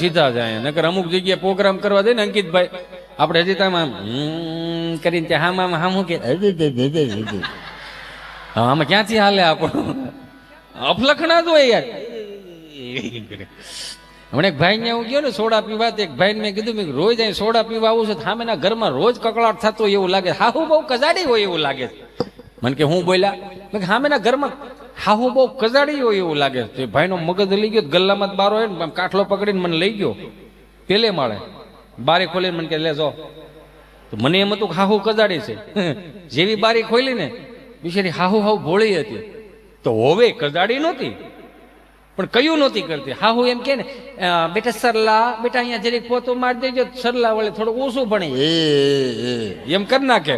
સીધા જાય નકર અમુક જગ્યાએ પ્રોગ્રામ કરવા દે ને અંકિતભાઈ આપણે હજી તમે કરીને ત્યાં હામ હું કે આમાં ક્યાંથી હાલે આપણું અફલખણા જ હોય યાર. હમણાં એક ભાઈ ને હું ગયો ને સોડા પીવા, એક ભાઈ મેં કીધું મેં રોજ અહીં સોડા પીવા આવું છું, સામેના ઘરમાં રોજ કકળાટ થતો હોય એવું લાગે, હાહુ બહુ કજાડી હોય એવું લાગે. મને કે હું બોલ્યા, મેં સામેના ઘરમાં હાહુ બહુ કજાડી હોય એવું લાગે. ભાઈનો મગજ લઈ ગયો, ગલ્લામાં બારો હોય ને કાઠલો પકડીને મને લઈ ગયો પેલે માળે, બારી ખોલીને મને કે લે જો. તો મને એમ હતું કે હાહુ કજાડી છે. જેવી બારી ખોલી ને બિચારી હાહુ ભોળી હતી. તો હવે કજાડી નહોતી પણ કયું નહોતી કરતી. હાહુ એમ કે ને બેટા સરલા, બેટા અહીંયા જરીક પોતો મારી દેજો, સરલા વળે થોડુંક ઓછું ભણે એમ કરી નાખે.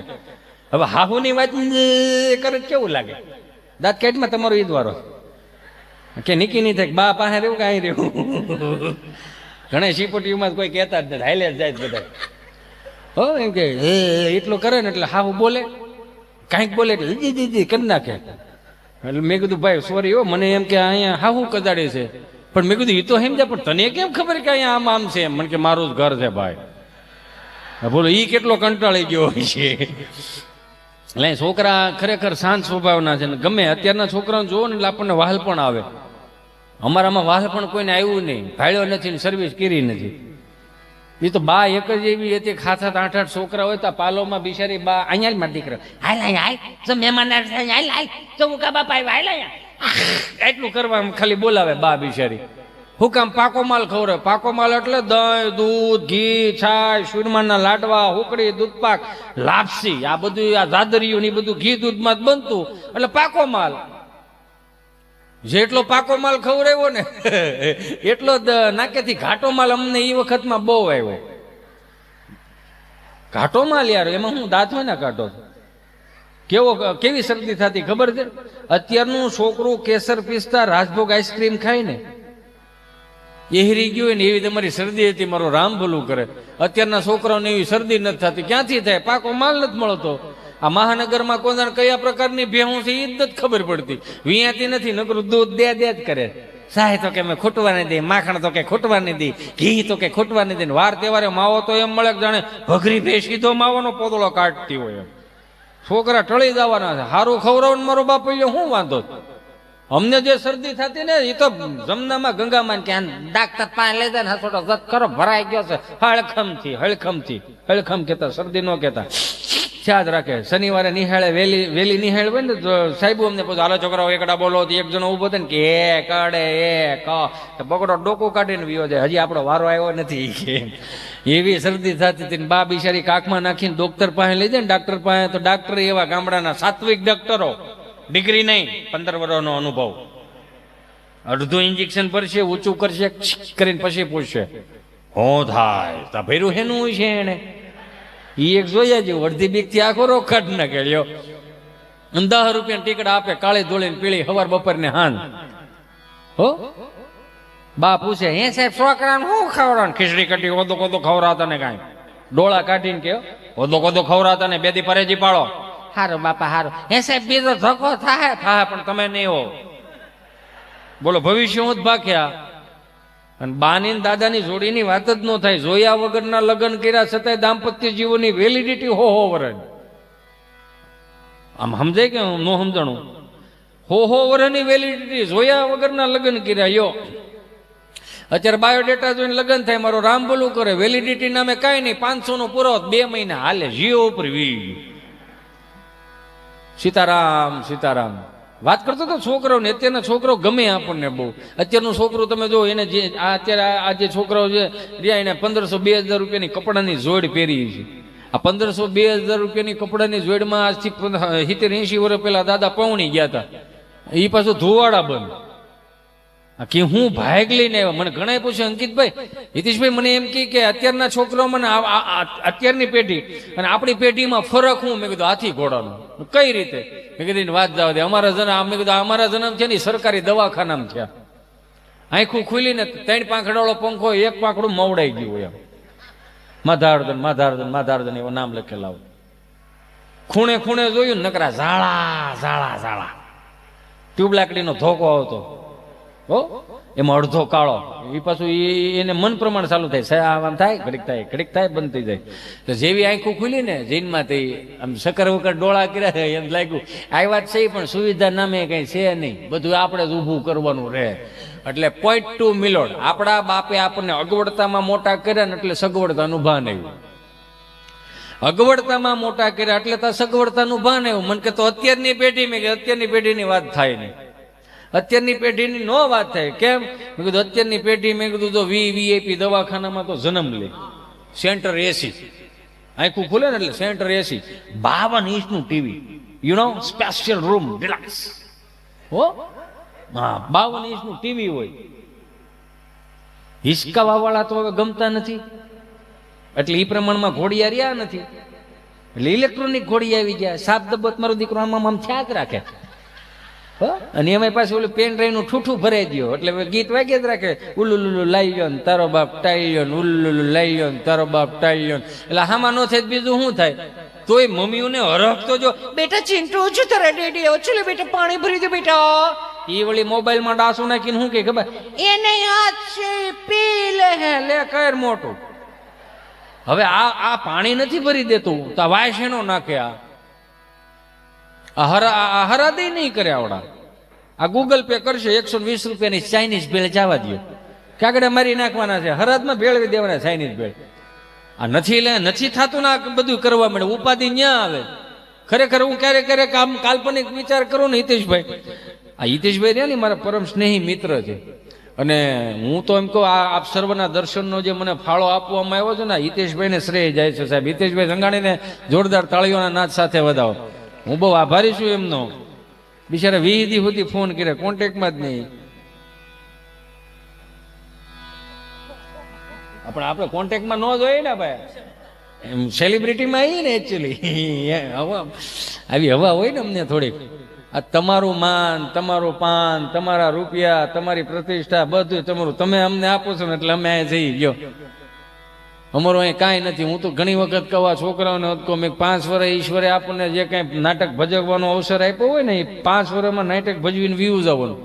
હવે હાહુ ની વાત કરે કેવું લાગે? દાંત કેટમાં તમારો ઈદ વારો કે નીકી નહીં થાય, બા પાસે રહેવું કે અહીં રહેવું. ઘણા શીપોટીમાં કોઈ કહેતા જ નથી, હાલે જ જાય બધા. હો એમ કે એટલું કરે ને એટલે હાહુ બોલે, કાંઈક બોલે એટલે દીદી કરી નાખે. એટલે મેં કીધું ભાઈ સોરી હો, મને એમ કે અહીંયા હાહુ કજાડે છે, પણ મેં કીધું એ તો સમજ્યા, પણ તને કેમ ખબર કે અહીંયા આમ છે? મને કે મારું જ ઘર છે ભાઈ. બોલો ઈ કેટલો કંટાળી ગયો હોય છે. એટલે છોકરા ખરેખર શાંત સ્વભાવના છે ને ગમે અત્યારના છોકરાઓને જોવો ને એટલે આપણને વહાલ પણ આવે. અમારામાં વહાલ પણ કોઈને આવ્યું નહીં, ભાડ્યો નથી ને સર્વિસ કરી નથી. એ તો બા એક જ એવી હતી, 7-8 છોકરા હોય તો પાલોમાં બિચારી બા અહીંયા મારા દીકરા હાલ હાલ જો મહેમાન હાલ હાલ જો મુકા બાપા હાલ એટલું કરવા ખાલી બોલાવે બા બિચારી. હું કામ પાકો માલ ખવડાવે. પાકો માલ એટલે દહીં, દૂધ, ઘી, છાશ, સુરમાના લાડવા, હુકડી, દૂધપાક, લાપસી, આ બધું આ દાદરીયું ની બધું ઘી દૂધમાં જ બનતું એટલે પાકો માલ. જેટલો પાકો માલ ખવડાવ્યો ને એટલો જ નાકેથી ઘાટો માલ અમને એ વખતમાં બહુ આવ્યો. ઘાટો માલ યાર, એમાં હું દાંત હોય ને કાઢો કેવી શરદી થતી ખબર છે? અત્યારનું છોકરું કેસર પિસ્તા રાજભોગ આઈસ્ક્રીમ ખાય ને એહરી ગયું હોય ને એવી તમારી શરદી હતી, મારો રામ ભલું કરે. અત્યારના છોકરાઓને એવી શરદી નથી થતી. ક્યાંથી થાય? પાકો માલ નથી મળતો. આ મહાનગરમાં કોણ કયા પ્રકારની ભેહું છે એ જ નથી ખબર પડતી. વિયાતી નથી, નકરું દૂધ દે જ કરે. સાહે તો કે મેં ખૂટવા નહીં દે, માખણ તો કે ખૂટવા નહીં દે, ઘી તો કે ખૂટવા નહીં દે. વાર તહેવારે માવો તો એમ મળે જાણે ભઘરી ભેંસી તો માવાનો પોતળો કાઢતી હોય એમ. છોકરા ટળી જવાના છે. સારું ખવડાવવાનું મારો બાપ શું વાંધો? અમને જે શરદી થતી ને એ તો જમનામાં ગંગામાં ક્યાં ડાક્ટર પાસે લઈ જાય ને થોડો જત કરો ભરાઈ ગયો છે હળખમ કેતા, શરદી નો કેતા. યાદ રાખે શનિવારે નિહાળે વેલી નિહાળ હોય ને તો સાહેબુ અમને પૂછો હાલો છોકરાઓ એકડા બોલો. એક જણો ઉભો થાય ને કે કડે બગડો ડોકું કાઢીને વિયો જાય, હજી આપણો વારો આવ્યો નથી. એવી શરદી થતી હતી. બા બિચારી કાખમાં નાખીને ડોક્ટર પાસે લઈ જાય ને ડાક્ટર પાસે, તો ડાક્ટર એવા ગામડાના સાત્વિક ડોક્ટરો, ડિગ્રી નહીં 15 વર્ષનો અનુભવ. અડધું ઇન્જેક્શન ભરશે, ઊંચું કરશે કરીને પછી પૂછશે હું થાય તા ભર્યું હેનું હોય છે એને. એ એક જોયા જેવું અડધી બીક થી આખો રોગ કાઢ ના કર્યો. 10 રૂપિયા ટીકડા આપે, કાળી ધોળીને પીળી, હવાર બપોર ને હાન. હો બા પૂછે હે સાહેબ છોકરાને શું ખવડાવવાનું? ખીચડી કટી ઓદો કોદો ખવડાવતા ને કાંઈ ડોળા કાઢીને કે ઓદો કોદો ખવડાવતા ને 2 દી પરેજી પાડો. હારું બાપા હારું. હે સાહેબ બીજો ધક્કો થાય પણ તમે નહીં હો. બોલો ભવિષ્ય હું જ ભાખ્યા. અને બાની દાદાની જોડીની વાત જ ન થાય. જોયા વગરના લગ્ન કર્યા છતાંય દાંપત્ય જીવનની વેલિડિટી હો વર્ષ. આમ સમજાય કે ન સમજણું? હો વર્ષની વેલિડિટી, જોયા વગરના લગ્ન કર્યા. યો અત્યારે બાયોડેટા જોઈને લગ્ન થાય, મારો રામ બોલું કરે. વેલિડિટી નામે કાંઈ નહીં, 500 નો પૂરો 2 મહિના હાલે, જીઓ ઉપર વી. સીતારામ સીતારામ વાત કરતો તો છોકરાઓને. અત્યારના છોકરો ગમે આપણને બહુ. અત્યારનું છોકરું તમે જો એને જે અત્યારે આ જે છોકરાઓ છે રહ્યા એને 1500-2000 રૂપિયાની કપડાની જોડ પહેરી છે. આ 1500-2000 રૂપિયાની કપડાની જોડમાં આજથી 70-80 વર્ષ પહેલા દાદા પૌણી ગયા હતા. એ પાછું ધોવાડા બંધ. કે હું ભાગ લઈને આવ્યા. મને ઘણા પૂછ્યું અંકિતભાઈ, હિતેશભાઈ મને એમ કે અત્યારના છોકરાઓ મને અત્યારની પેઢી અને આપણી પેઢીમાં ફરક હું? મેં કીધું હાથી ઘોડાનો. કઈ રીતે? મેં કીધું વાત જવા દે. અમારા જન્મ છે ને સરકારી દવાખાનામાં થયા. આંખું ખુલીને 3 પાંખડાવાળો પંખો, 1 પાંખડું મવડાઈ ગયું એમ. માધારદન એવું નામ લખેલા હોય. ખૂણે ખૂણે જોયું નકરા ઝાડા ટ્યુબ લાકડીનો ધોકો આવતો. હો એમાં અડધો કાળો, એ પાછું એને મન પ્રમાણ ચાલુ થાય, આમ થાય ઘડીક થાય બંધ થઈ જાય. તો જેવી આંખું ખુલી ને જૈનમાં તે આમ સકર વકર ડોળા કર્યા એમ લાગ્યું આ વાત છે, પણ સુવિધા નામે કઈ છે નહીં, બધું આપણે જ ઊભું કરવાનું રહે. એટલે .2 મિલોડ આપણા બાપે આપણને અગવડતામાં મોટા કર્યા ને એટલે સગવડતાનું ભાન આવ્યું. અગવડતામાં મોટા કર્યા એટલે તો સગવડતાનું ભાન આવ્યું. મને કે તો અત્યારની પેઢી મેં કે અત્યારની પેઢીની વાત થાય નહીં, અત્યારની પેઢીની નો વાત થાય. કેમ? મેં કીધું અત્યારની પેઢી મેં કીધું તો વીઆઈપી દવાખાનામાં તો જન્મ લે, સેન્ટર એસી આખું ખુલે ને એટલે સેન્ટર એસી, 52 ઇંચનું TV, you know special room deluxe. હો હા, 52 ઇંચનું ટીવી હોય. હિસકાવા વાળા તો હવે ગમતા નથી, એટલે એ પ્રમાણમાં ઘોડિયા રહ્યા નથી, એટલે ઇલેક્ટ્રોનિક ઘોડી આવી ગયા. સાત દબત મારો દીકરો આમ થયા જ રાખે, અને એમાં પાછું ઓલું પેન ડ્રાઈવ નું ઠૂઠું ભરાઈ દો એટલે ગીત વાગ્યા જ રાખે, ઉલ્લુલુલુ લાઈ લ્યો ને તારો બાપ ટાઈ લ્યો ને, ઉલ્લુલુલુ લાઈ લ્યો ને તારો બાપ ટાઈ લ્યો ને. એટલે હામાં નો થાય બીજું શું થાય? તોય મમ્મીઓને હરખતો જો, બેટા ચિંટુ છું તારા ડેડી ઓછું લે બેટા, પાણી ભરી દો બેટા. એ વળી મોબાઈલ માં ડાસુ નાખીને શું કે ખબર, એને હાથ છે પી લે હે લે કર મોટું. હવે આ પાણી નથી ભરી દેતું તો વાય શેનો નાખે? આ હરાદી નહીં કરે આવડા. આ ગૂગલ પે કરશે, 120 રૂપિયાની ચાઇનીઝ ભેળ જવા દો, કાગડા મારી નાખવાના છે, હરાદમાં ભેળવી દેવાના ચાઇનીઝ ભેળ. આ નથી થતું ના બધું કરવા મળે, ઉપાધિ ન્યા આવે. ખરેખર હું ક્યારેક આમ કાલ્પનિક વિચાર કરું ને હિતેશભાઈ, આ હિતેશભાઈ રહ્યા ને મારા પરમ સ્નેહી મિત્ર છે, અને હું તો એમ કહું આપ સર્વના દર્શનનો જે મને ફાળો આપવામાં આવ્યો છે ને, હિતેશભાઈને શ્રેય જાય છે સાહેબ. હિતેશભાઈ સંઘાણીને જોરદાર તાળીઓના નાદ સાથે વધાવો. હું બહુ આભારી છું એમનો. બિચારા 20 દી સુધી ફોન કરે, કોન્ટેક્ટમાં જ નહીં. આપણે કોન્ટેક્ટમાં ન જોઈએ ને ભાઈ, એમ સેલિબ્રિટીમાં આવીએ ને એકચ્યુઅલી આવી હવા હોય ને અમને થોડીક. આ તમારું માન, તમારું પાન, તમારા રૂપિયા, તમારી પ્રતિષ્ઠા બધું તમારું, તમે અમને આપો છો ને એટલે અમે અહીં જઈ ગયો. અમારું અહીં કાંઈ નથી. હું તો ઘણી વખત કહું આ છોકરાઓને કહું, મેં 5 વર્ષ ઈશ્વરે આપણને જે કાંઈ નાટક ભજવવાનો અવસર આપ્યો હોય ને, એ 5 વર્ષમાં નાટક ભજવીને વ્યૂઝ આવવાનું.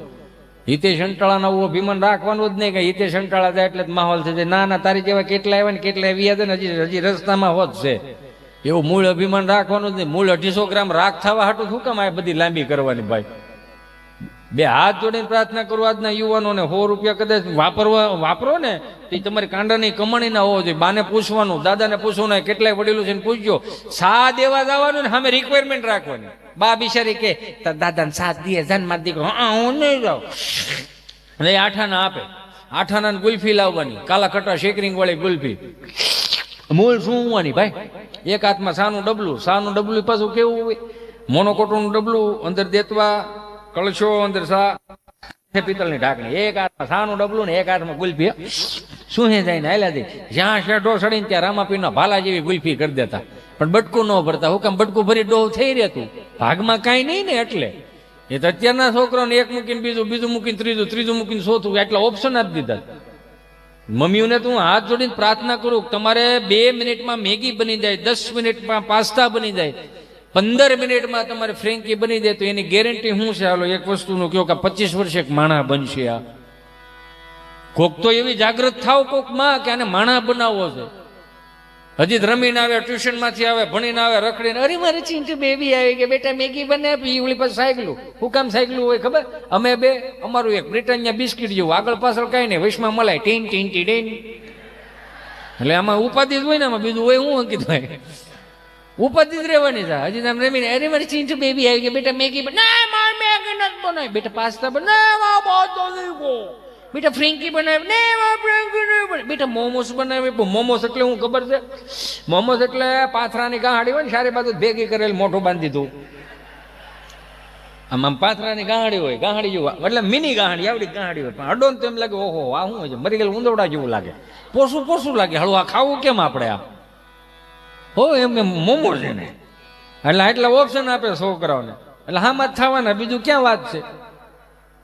હિતેશ અંટાળાના આવું અભિમાન રાખવાનું જ નહીં કે હિતેશ અંટાળા જાય એટલે જ માહોલ થઈ જાય. ના તારી જેવા કેટલા આવ્યા ને કેટલા વ્યાજ ને હજી રસ્તામાં હોત છે. એવું મૂળ અભિમાન રાખવાનું જ નહીં. મૂળ 250 ગ્રામ રાખ થવા હાટું શું કામ આ બધી લાંબી કરવાની ભાઈ? 2 હાથ જોડીને પ્રાર્થના કરો આજના યુવાનોને, 100 રૂપિયા કદાચ વાપરો ને તો તમારી કાંડાની કમાણી ના હોવો જોઈએ. બાને પૂછવાનું, દાદાને પૂછવાનું, કેટલાય વડીલો છે પૂછજો. સા દેવા જવાનું ને સામે રિક્વાયરમેન્ટ રાખવાની. બા બિચારી કે દાદાને 7 દીએ જન્મ દીકરો, હું નહીં જાઉં. એટલે 8 આના આપે, 8 આના ગુલ્ફી લાવવાની, કાલા ખટા શેકરિંગ વાળી ગુલ્ફી. મૂળ શું હોવાની ભાઈ? એક હાથમાં સાનું ડબલું પાછું કેવું હોય, મોનોકોટોનું ડબલું, અંદર દેતવા કળશો, અંદર સા પિત્તળની ઢાંકણી, એક હાથમાં સાનું ડબલું ને એક હાથમાં ગુલ્ફી. શું હે જાય ને હાલ્યા દે, જ્યાં શેઢો સડીને ત્યાં રામાપીરના ભાલા જેવી ગુલ્ફી કરી દેતા. પણ બટકું ન ભરતા. હું કામ? બટકું ભરી ડોહ થઈ રહેતું, ભાગમાં કાંઈ નહીં ને. એટલે એ તો અત્યારના છોકરાને એક મૂકીને બીજું મૂકીને ત્રીજું મૂકીને ચોથું, એટલા ઓપ્શન આપી દીધા. મમ્મીઓને તો હું હાથ જોડીને પ્રાર્થના કરું, તમારે 2 મિનિટમાં મેગી બની જાય, 10 મિનિટમાં પાસ્તા બની જાય, 15 મિનિટમાં તમારે ફ્રેન્કી બની જાય, તો એની ગેરંટી શું છે? હાલો એક વસ્તુનું કહો કે 25 વર્ષે એક માણા બનશે. આ કોક તો એવી જાગૃત થાવ કોક માં કે આને માણા બનાવવો છે. હજી રમીને આવે, ટ્યુશન માંથી આવે, ભણીને આવે, રખડીને, અરે મારે ચિંટુ બેબી આવી કે બેટા મેગી બને આપી. ઓલી પાસે સાયકલું. હું કામ સાયકલું હોય ખબર? અમે બે, અમારું એક બ્રિટાનિયા બિસ્કીટ જેવું, આગળ પાછળ કઈ નહીં, વૈશમાં મલાય ટીન ટીન ટીન. એટલે આમાં ઉપાધિ જ હોય ને, આમાં બીજું હોય હું અંકિત ભાઈ? ઉપાધિ જ રહેવાની છે. હજી તમે રમીને, અરે મારી ચિંટુ બેબી આવી કે બેટા મેગી બનાય, મેગી નથી બનાય, બેટા પાસ્તા બનાય, બેટા ફ્રેન્કી બનાવે, બેટા મોમોસ બનાવે. મોમોસ એટલે હું ખબર છે? મોમોસ એટલે પાથરાની ગાંહડી હોય ને, સારી બાજુ ભેગી કરેલ મોઢું બાંધી દીધું. આમ પાથરાની ગાંહડી હોય, ગાંહડી જેવું, એટલે મિની ગાંહડી, આવડી ગાંહડી હોય. પણ અડો ને તો એમ લાગે ઓહો આ શું હોય છે, મરી ગયેલ ઉંદરડા જેવું લાગે, પોસું લાગે. હળું આ ખાવું કેમ આપણે? આ હો એમ મોમોસ છે ને, એટલે એટલા ઓપ્શન આપે છોકરાઓને. એટલે હામાં જ થવાના, બીજું ક્યાં વાત છે?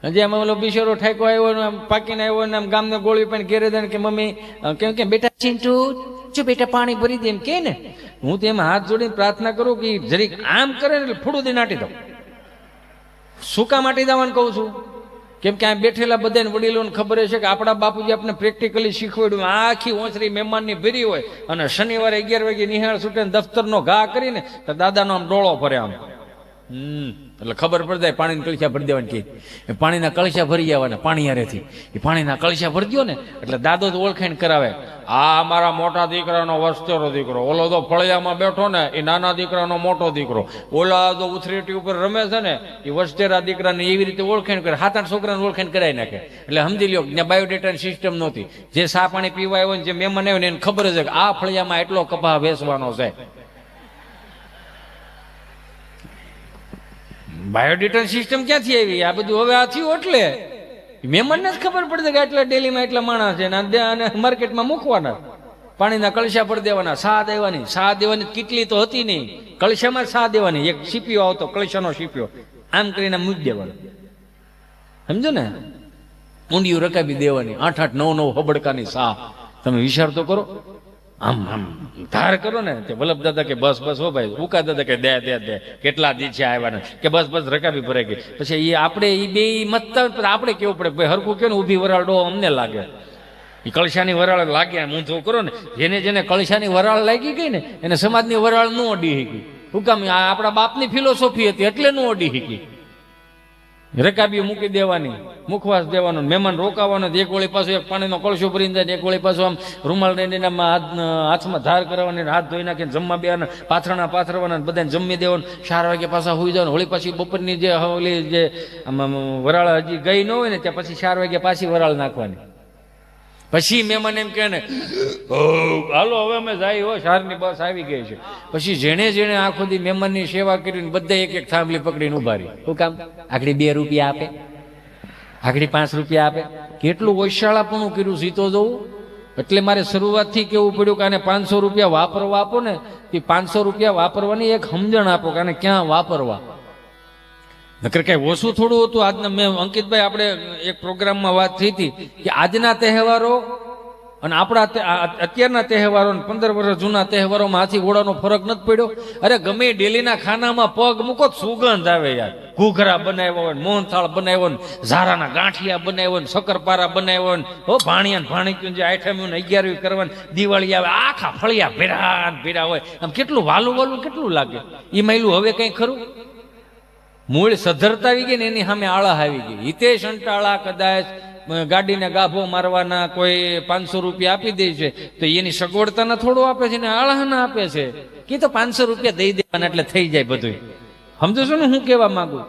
હજી આમાં ઓલો બિચારો ઠાકો આવ્યો ને, આમ પાકીને આવ્યો ને, આમ ગામને ગોળી પણ ઘેરે દે કે મમ્મી કેમ બેટા ચિંટુ જો બેટા પાણી ભરી દે એમ કે ને. હું તો એમાં હાથ જોડીને પ્રાર્થના કરું કે જરીક આમ કરે ને એટલે ફૂડું દઈને નાટી દઉં. શું કામ આટી દેવાનું કહું છું? કેમ કે આ બેઠેલા બધાને વડીલોને ખબર છે કે આપણા બાપુજી આપણે પ્રેક્ટિકલી શીખવાડ્યું. આખી ઓસરી મહેમાનની ભરી હોય અને શનિવારે 11 વાગે નિહાળ છૂટે દફતરનો ઘા કરીને તો દાદાનો આમ ડોળો ભરે આમ એટલે ખબર પડી જાય પાણીના કળશા ભરી દેવાની કે પાણીના કળશા ભરી જવાના પાણી હારેથી એ પાણીના કળશા ભરી દો ને એટલે દાદો તો ઓળખાણ કરાવે. આ મારા મોટા દીકરાનો વસ્તેરો દીકરો, ઓલો તો ફળિયામાં બેઠો ને એ નાના દીકરાનો મોટો દીકરો, ઓલા તો ઉથરેટી ઉપર રમે છે ને એ વસ્તેરા દીકરાને એવી રીતે ઓળખાણ કરે. 7-8 છોકરાને ઓળખાણ કરાવી નાખે. એટલે સમજી લ્યો ત્યાં બાયોડેટાની સિસ્ટમ નહોતી. જે સા પાણી પીવા આવ્યો ને જે મહેમાન આવ્યો ને એને ખબર છે કે આ ફળિયામાં એટલો કપા વેચવાનો છે. બાયોડેટા સિસ્ટમ ક્યાંથી આવી? આ બધું હવે આ થયું એટલે મહેમાનને જ ખબર પડશે કે આટલા ડેલીમાં એટલા માણસ છે અને માર્કેટમાં મૂકવાના. પાણીના કળશા ભરી દેવાના, સા દેવાની કેટલી તો હતી નહીં, કળશામાં સા દેવાની. એક સીપીઓ આવતો, કળશાનો સીપીઓ આમ કરીને મૂકી દેવાનો, સમજો ને. ઊંડિયું રકાબી દેવાની, 8-8, 9-9 હબડકાની સા. તમે વિચાર તો કરો. આમ ધાર કરો ને તે વલ્લભ દાદા કે બસ હો ભાઈ, ઉકા દાદા કે દે કેટલા દી છે આવ્યા કે બસ રકાબી ભરાઈ ગઈ. પછી એ આપણે એ બે મતતા આપણે કેવું પડે ભાઈ હરખું કે ને ઊભી વરાળ ડો અમને લાગે. એ કળશાની વરાળ લાગ્યા મૂંઝો કરો ને. જેને કળશાની વરાળ લાગી ગઈ ને એને સમાજની વરાળ ન અડી શકી. શું કામ? આપણા બાપની ફિલોસોફી હતી એટલે ન અડી શકી. રકાબી મૂકી દેવાની, મુખવાસ દેવાનો, મહેમાન રોકાવાનો. એક વળી પાછું એક પાણીનો કળશો ભરીને જાય, એક વળી પાછું આમ રૂમાલ લઈને હાથમાં ધાર કરવાની, હાથ ધોઈ નાખીને જમવા બેવાના, પાથરણા પાથરવાના, બધાને જમી દેવાનું. 4 વાગે પાછા હોઈ જવાનું. વળી પાછી બપોરની જે ઓલી જે વરાળ હજી ગઈ ન હોય ને ત્યાં પછી 4 વાગે પાછી વરાળ નાખવાની. પછી મહેમાન એમ કહે ને હાલો હવે અમે જાય હો, શારની બસ આવી ગઈ છે. પછી જેણે આખો દી મહેમાનની સેવા કરીને બધા એક થાંભલી પકડીને ઉભા રહી. શું કામ? આગળ 2 રૂપિયા આપે, આગળ 5 રૂપિયા આપે. કેટલું ઓછાળાપણું કર્યું સીતો જવું. એટલે મારે શરૂઆતથી કેવું પડ્યું કે આને 500 રૂપિયા વાપરવા આપો ને, તે 500 રૂપિયા વાપરવાની એક સમજણ આપો કે આને ક્યાં વાપરવા. નકર કઈ ઓછું થોડું હતું. આજના મેં અંકિતભાઈ આપણે એક પ્રોગ્રામમાં વાત થઈ હતી કે આજના તહેવારો અને આપણા અત્યારના તહેવારો 15 વર્ષ જૂના તહેવારોમાં હાથી ઘોડાનો ફરક નથી પડ્યો. અરે ગમે ડેલીના ખાનામાં પગ મૂકો સુગંધ આવે યાર. ઘૂઘરા બનાવ્યા હોય, મોહનથાળ બનાવ્યો ને, ઝારાના ગાંઠિયા બનાવ્યો ને, શક્કરપારા બનાવ્યો ને, ભાણિયા ભાણિક્યું જે આઈટમ્યું ને 11મી કરવાની, દિવાળી આવે આખા ફળિયા ભેરા હોય. આમ કેટલું વાલું કેટલું લાગે. એ માયલું હવે કઈ ખરું? મૂળ સધરતા આવી ગઈ ને એની સામે આળા આવી ગઈ. હિતેશ અંટાળા કદાચ ગાડીને ગાભો મારવાના કોઈ 500 રૂપિયા આપી દે છે તો એની સગવડતાના થોડું આપે છે ને આળાના આપે છે કે તો 500 રૂપિયા દઈ દેવાના એટલે થઈ જાય બધું. સમજો છો ને હું કહેવા માંગુ?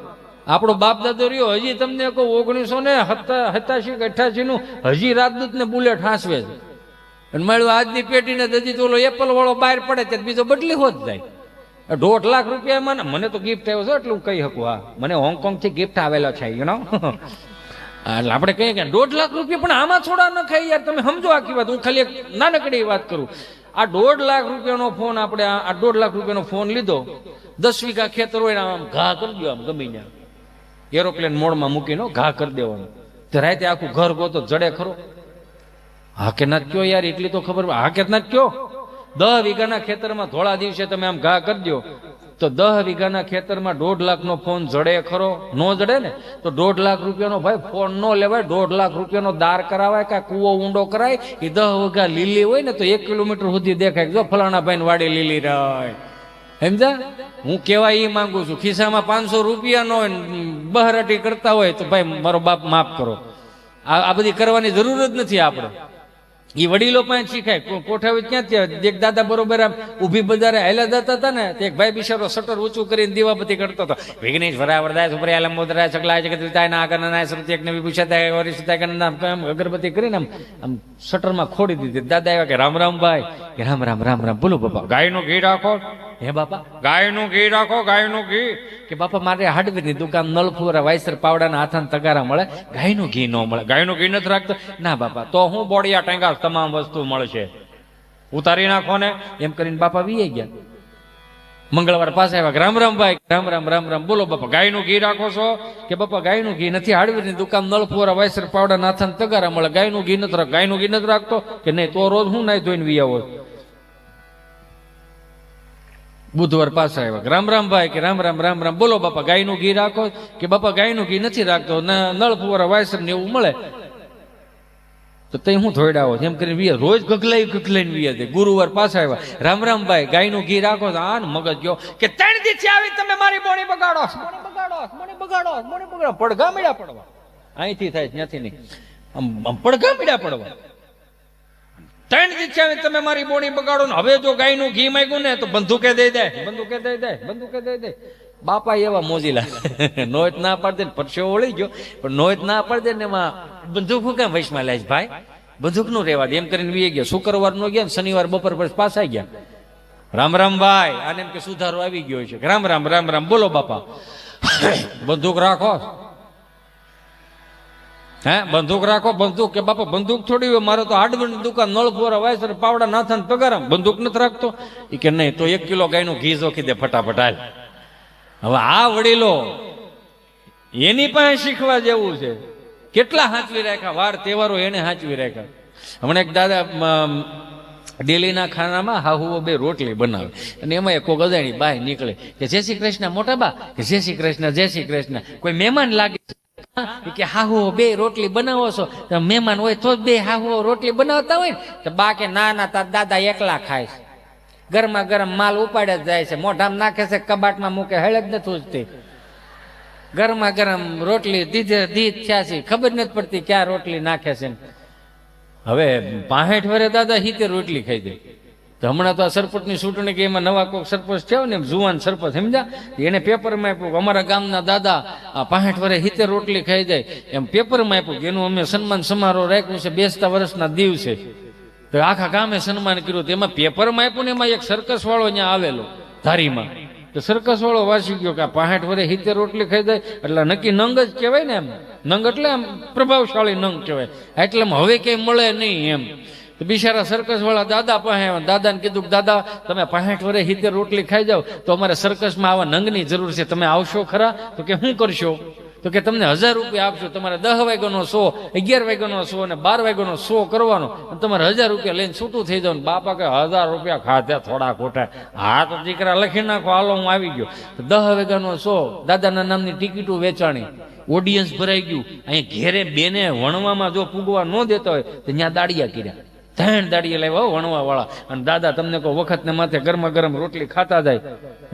આપણો બાપ દાદો રહ્યો હજી તમને કહું 1987 કે 88 નું હજી રાજદૂત ને બુલેટ હાંસવે છે. અને મળ્યું આજની પેટીને હજી તો ઓલો એપલ વાળો બહાર પડે ત્યારે બીજો બદલી હોત જાય. 1.5 લાખ રૂપિયા મને તો ગિફ્ટ આવ્યો છે એટલે હું કહી શકું. હા, મને હોંગકોંગ થી ગિફ્ટ આવેલો છે યુ એટલે આપણે કહીએ કે 1.5 લાખ રૂપિયા, પણ આમાં થોડા ન ખાઈ યાર. તમે સમજો આખી વાત. હું ખાલી એક નાનકડી વાત કરું. આ 1.5 લાખ રૂપિયાનો ફોન આપણે આ 1.5 લાખ રૂપિયાનો ફોન લીધો, 10 વીઘા ખેતર હોય આમ ઘા કરી દો, આમ ગમીને એરોપ્લેન મોડમાં મૂકીને ઘા કરી દેવાનું. તો રાતે આખું ઘર ગોતો જડે ખરો? હા કે ના કયો યાર? એટલી તો ખબર. હા કે ના કયો? 10 વીઘાના ખેતરમાં થોડા દિવસે તમે આમ ઘા કરી દો તો 10 વીઘાના ખેતરમાં 1.5 લાખનો ફોન જડે ખરો? નો જડે ને. તો 1.5 લાખ રૂપિયાનો ભાઈ ફોન નો લેવાય. 1.5 લાખ રૂપિયાનો દાર કરાવાય કે કૂવો ઊંડો કરાય. એ 10 વીઘા લીલી હોય ને તો 1 કિલોમીટર સુધી દેખાય. જો ફલાણા ભાઈ વાડી લીલી રહે. સમજા? હું કેવા એ માંગુ છું. ખિસ્સામાં 500 રૂપિયાનો બહરાટી કરતા હોય તો ભાઈ મારો બાપ માફ કરો. આ બધી કરવાની જરૂર જ નથી. આપણે એ વડીલો પાસે શીખાય. કોઠાવી ક્યાંથી? એક દાદા બરોબર આમ ઊભી બજારે હાલ્યા જતા હતા ને, એક ભાઈ બિચારો શટર ઊંચું કરીને દીવાબત્તી કરતો હતો. વિઘ્નેશ વરાવરદાય સુપ્રિયા લંબોદરાય સકલાય જગતવિતાય નાગરનાય સરતી એકને વિભૂષિતાય વરિષ્ઠતાય કનનામ અગરબત્તી કરીને આમ શટરમાં ખોડી દીધી. દાદા આવ્યા કે રામ રામ ભાઈ. કે રામ રામ રામ રામ. બોલો બાપા. ગાયનું ઘી રાખો. હે બાપા ગાયનું ઘી રાખો, ગાયનું ઘી. કે બાપા મારે હાર્ડવેરની દુકાન નલફુરા વાયસર પાવડાના હાથાના તગારા મળે, ગાયનું ઘી ન મળે. ગાયનું ઘી નથી રાખતો? ના બાપા તો હું બોડિયા ટેંગા તમામ વસ્તુ મળશે, ઉતારી નાખો ને. એમ કરીને બાપા વી ગયા. મંગળવાર પાસે આવ્યા. રામ રામ ભાઈ. રામ રામ રામ રામ. બોલો બાપા ગાયનું ઘી રાખો છો? કે બાપા ગાયનું ઘી નથી, હાર્ડવેરની દુકાન નલફુરા વાયસર પાવડાના હાથાના તગારા મળે, ગાયનું ઘી નથી રાખતો. ગાયનું ઘી નથી રાખતો? કે નહીં તો રોજ હું નાઈ ધોઈને વી આવો. બુધવાર પાછા આવ્યા, રામ રામ ભાઈ, કે રામ રામ રામ રામ. બોલો બાપા ગાયનું ઘી રાખો, કે બાપા ગાયનું ઘી નથી રાખતો, નળ ફુવારા વાયસર ને એવું મળે તો તઈ હું ધોઈડાવો એમ કરીને વિયા, રોજ ગગલાઈને વિયા દે. ગુરુવાર પાછા આવ્યા, રામ રામ ભાઈ ગાયનું ઘી રાખો. આ મગજ ગયો કે 3 દિવસથી આવી તમે મારી બોણી બગાડો, પડઘા મીડા પડવા. અહીંથી થાય ત્યાંથી નહીં, આમ પડઘા મીડા પડવા. 3 દિવસથી આવી તમે મારી બોણી બગાડો ને હવે જો ગાયનું ઘી માંગ્યું ને તો બંદૂકે દઈ દે. બાપા એવા મોજીલા, નોત ના પાડી દે, પરસેવો વળી ગયો, પણ નોત ના પાડી દે ને એમાં બંદૂક હું કેમ વૈશમાં લે ભાઈ, બંદૂક નું રેવા દે એમ કરીને વી ગયા. શુક્રવાર નો ગયા, શનિવાર બપોર પછી પાછા ગયા. રામ રામ ભાઈ, આને એમ કે સુધારો આવી ગયો છે. રામ રામ રામ રામ. બોલો બાપા બંદૂક રાખો, હે બંદૂક રાખો. બંદૂક કે બાપા બંદૂક થોડી હોય, મારે તો હાર્ડવેરની દુકાન, નળ ફોરા વાયસર પાવડા નાથા ને પગાર, બંદૂક નથી રાખતો. એ કે નહીં તો 1 કિલો ગાયનું ઘી જોખી દે ફટાફટ હાલ. હવે આ વડીલો એની પાસે શીખવા જેવું છે. કેટલા હાંચવી રાખ્યા, વાર તહેવારો એને હાંચવી રાખ્યા. હમણાં એક દાદા દિલ્હીના ખાનામાં હાહુઓ 2 રોટલી બનાવે અને એમાં એક અજાણી બાય નીકળે કે જય શ્રી કૃષ્ણ મોટા બા, કે જય શ્રી કૃષ્ણ જય શ્રી કૃષ્ણ. કોઈ મહેમાન લાગે કે હાહુઓ 2 રોટલી બનાવો છો, તો મહેમાન હોય તો 2 હાહુઓ રોટલી બનાવતા હોય ને તો બા કે ના ના તાર દાદા એકલા ખાય છે, ગરમા ગરમ માલ ઉપાડે જ જાય છે, મોઢામાં નાખે છે, કબાટમાં મૂકે, હેળ જ નથી ઉજતી. ગરમા ગરમ રોટલી દીધ થયા છે, ખબર નથી પડતી ક્યાં રોટલી નાખે છે. હવે 65 વર્ષે દાદા 70 રોટલી ખાઈ દે. તો હમણાં તો આ સરપંચની ચૂંટણી કે એમાં નવા કોઈક સરપંચ થયો ને, જુવાન સરપંચ સમજ્યા, એને પેપરમાં આપ્યું અમારા ગામના દાદા આ 65 વર્ષે 70 રોટલી ખાઈ જાય, એમ પેપરમાં આપ્યું કે એનું અમે સન્માન સમારોહ રાખ્યું છે, 62 વર્ષના દિવસે. તો આખા ગામે સન્માન કર્યું. એમાં પેપરમાં આપ્યું ને એમાં એક સર્કસ વાળો ત્યાં આવેલો ધારીમાં. તો સર્કસ વાળો વાંચી ગયો કે આ 65 વર્ષે 70 રોટલી ખાઈ જાય એટલે નક્કી નંગ જ કહેવાય ને. એમ નંગ એટલે આમ પ્રભાવશાળી નંગ કહેવાય, એટલે હવે કઈ મળે નહીં એમ. તો બિચારા સર્કસ વાળા દાદા પાસે, દાદાને કીધું કે દાદા તમે 65 વર્ષે 70 રોટલી ખાઈ જાવ તો અમારે સર્કસમાં આવા નંગની જરૂર છે, તમે આવશો ખરા? તો કે શું કરશો? તો કે તમને 1000 રૂપિયા આપશો, તમારે 10 વાગ્યાનો શો, 11 વાગ્યાનો શો અને 12 વાગ્યાનો શો કરવાનો, તમારે 1000 રૂપિયા લઈને છૂટું થઈ જાવ. બાપા કે 1000 રૂપિયા ખાધા થોડા ખોટા, હા તો દીકરા લખી નાખો, હાલો હું આવી ગયો. 10 વાગ્યાનો શો, દાદાના નામની ટિકિટો વેચાણી, ઓડિયન્સ ભરાઈ ગયું. અહીં ઘેરે બેને વણવામાં જો પૂગવા ન દેતા હોય તો ત્યાં દાડિયા કર્યા, 3 દાડિયા લાવ્યા વણવા વાળા. અને દાદા તમને કહો વખત ને માથે ગરમા ગરમ રોટલી ખાતા જાય,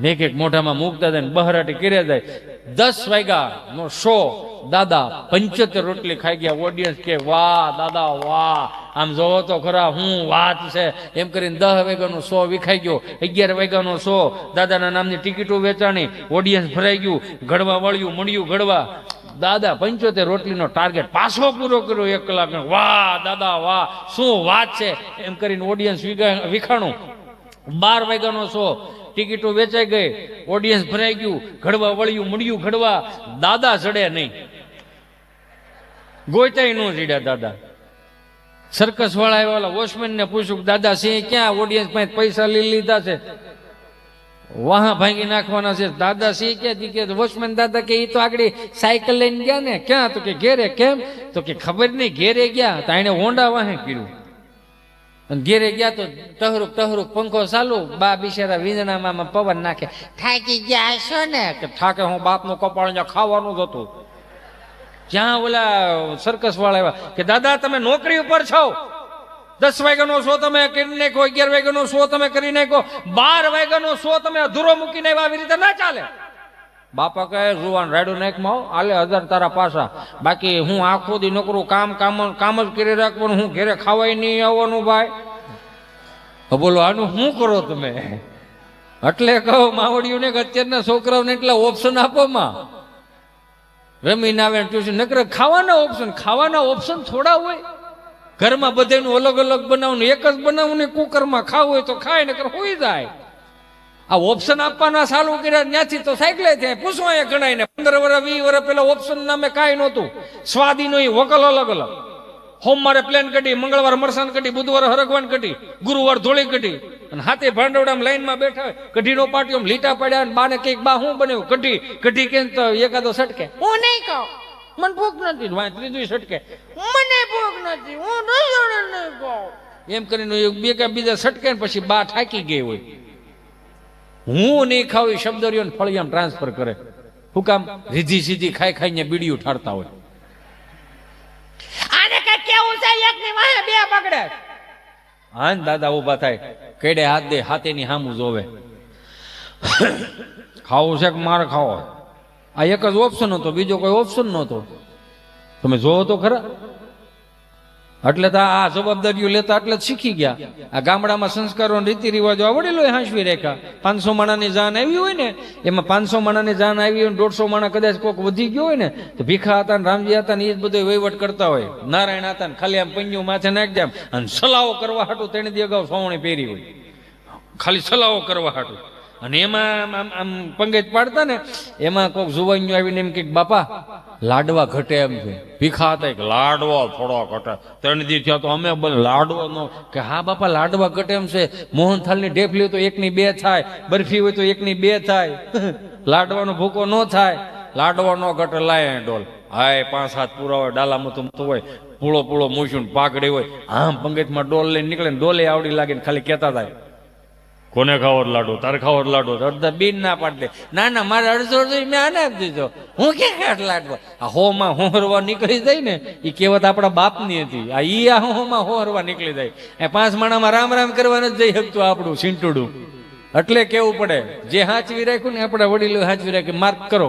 એક મોઢામાં મૂકતા જાય, બહરાટી કર્યા જાય. 10 વાગ્યાનો શો, દાદા 75 રોટલી ખાઈ ગયા. ઓડિયન્સ કે વાહ દાદા વાહ, આમ જોવો તો ખરા હું વાત છે એમ કરીને 10 વાગ્યાનો શો વિખાઈ ગયો. 11 વાગ્યાનો શો, દાદાના નામની ટિકિટો વેચાણી, ઓડિયન્સ ભરાઈ ગયું, ઘડવા વળ્યું, મળ્યું ઘડવા. દાદા 75 રોટલીનો ટાર્ગેટ પાછો પૂરો કર્યો 1 કલાક. વાહ દાદા વાહ, શું વાત છે એમ કરીને ઓડિયન્સ વિખાણું. 12 વાગ્યાનો શો, ટિકિટો વેચાઈ ગઈ, ઓડિયન્સ ભરાઈ ગયું, ઘડવા વળ્યું, મળ્યું ઘડવા. દાદા ચડે નહીં, ગોયતાય ન ચડ્યા દાદા. સર્કસ વાળા આવ્યા, વોચમેન ને પૂછ્યું દાદા સિંહ ક્યાં? ઓડિયન્સ પાસે પૈસા લઈ લીધા છે, વાહ ભાંગી નાખવાના છે. દાદા સિંહ કે વોચમેન દાદા કે એ તો આગળ સાયકલ લઈને ગયા ને. ક્યાં? તો કે ઘેરે. કેમ? તો કે ખબર નહીં, ઘેરે ગયા તો એને હોંડા વાહે કર્યું. અને ઘેરે ગયા તો ટહરુક પંખો ચાલુ, બા બિચારા વીજણામાં પવન નાખે. થાકી ગયા હશો ને? કે થાકે હું બાપનું કપાળ ખાવાનું જ હતું. જ્યાં ઓલા સર્કસ વાળા આવ્યા કે દાદા તમે નોકરી ઉપર છો, 10 વાગ્યાનો શો તમે કરી નાખો, 11 વાગ્યાનો શો તમે કરી નાખો, 12 વાગ્યાનો શો તમે અધૂરો મૂકીને આવી રીતે ના ચાલે. બાપા કહે જુવાન રાયડો નાખમાં આલે 1000 તારા પાછા, બાકી હું આખો દી નોકરું કામ જ કરી રાખવાનું, હું ઘેરે ખાવાય નહીં આવવાનું ભાઈ. બોલો આનું શું કરો તમે? એટલે કહો માવડીઓને કે અત્યારના છોકરાઓને એટલા ઓપ્શન આપો માં, રમીને આવે ટ્યુશન નકર ખાવાના ઓપ્શન થોડા હોય. ઘરમાં બધાનું અલગ અલગ બનાવવાનું, એક જ બનાવવું ને કુકરમાં ખાવું હોય તો ખાય, નકર હોઈ જાય. આ ઓપ્શન આપવાના ચાલુ કર્યા ત્યાંથી તો સાયકલે થાય. પૂછો અહીંયા ગણાય ને 15 વર્ષ 20 વર્ષ પેલા ઓપ્શન નામે કાંઈ નહોતું. સ્વાદીનો વકલ અલગ અલગ, સોમવારે પ્લેન કઢી, મંગળવારે મરસાન કઢી, બુધવારે હરગવાન કઢી, ગુરુવાર ધોળી કઢી. અને હાથે ભાંડવડામાં લાઈનમાં બેઠા હોય, કઢીનો પાટીઓ લીટા પડ્યા, અને બાને કઈક બા શું બન્યું? કઢી કે તો એકાદો સટકે, હું નહીં ખાઉં, મને ભૂખ નથી. ત્રીજું સટકે, મને ભૂખ નથી, હું નહીં ખાઉં. એમ કરીને બે કે બીજા સટકે ને પછી બા થાકી ગઈ હોય. હું નહીં ખાવ એ શબ્દ રહ્યો ને ફળિયામ ટ્રાન્સફર કરે. શું કામ? રીધી સીધી ખાઈ ખાઈને બીડીયું ઠારતા હોય. આને કઈ કેવું છે? એકની વાહે બે પકડે. હા ને દાદા ઉભા થાય, કેડે હાથ દે, હાથેની સામું જોવે. ખાવું છે કે મારે ખાવો? આ એક જ ઓપ્શન હતો, બીજો કોઈ ઓપ્શન નહોતો. તમે જોવો તો ખરા. એટલે તો આ જવાબદારીઓ લેતા એટલે જ શીખી ગયા. આ ગામડામાં સંસ્કારો રીતિ રિવાજો આવડેલો હાંસવી રેખા. 500 માણાની જાન આવી હોય ને, એમાં 500 માણાની જાન આવી હોય, 150 માણા કદાચ કોઈક વધી ગયો હોય ને, તો ભીખા હતા ને રામજી હતા ને એ જ બધો વહીવટ કરતા હોય. નારાયણ હતા ને ખાલી આમ પંજું માથે નાખી દે અને સલાવો કરવા હાટું 3 દી અગાઉ સોવણી પહેરી હોય, ખાલી સલાવો કરવા હાટું. અને એમાં આમ પંગજ પાડતા ને, એમાં કોઈક જુવાનીઓ આવીને એમ કે બાપા લાડવા ઘટે એમ છે. ભીખા હતા કે લાડવો થોડો ઘટે. 3 દી થયા તો અમે લાડવો નો કે હા બાપા લાડવા ઘટે એમ છે. મોહનથાળની ઢેફલી હોય તો 1ની 2 થાય, બરફી હોય તો 1ની 2 થાય. લાડવાનો ભૂકો ન થાય, લાડવો નો ઘટે. લાય ડોલ હાય 5-7 પૂરા હોય, ડાલામાં તો હોય, પૂળો પૂળો મૂછું પાઘડી હોય. આમ પંગજમાં ડોલ લઈને નીકળે ને ડોલે આવડી લાગે ને ખાલી કહેતા થાય કોને ખાવો લાડો? તારે ખાવો લાડો? અડધા બીન ના પાડી દે. ના ના મારે અડધો મેં આને આપી દીધો, હું ક્યાં ખાટ લાડવા. આ હોમાં હોરવા નીકળી જાય ને, એ કહેવત આપણા બાપની હતી. આ ઈ આ હોમાં હોરવા નીકળી જાય. એ 5 માણામાં રામ રામ કરવા નથી જઈ શકતું આપણું સિંટુડું. એટલે કેવું પડે, જે હાચવી રાખ્યું ને આપણે વડીલો હાચવી રાખી માર્ક કરો.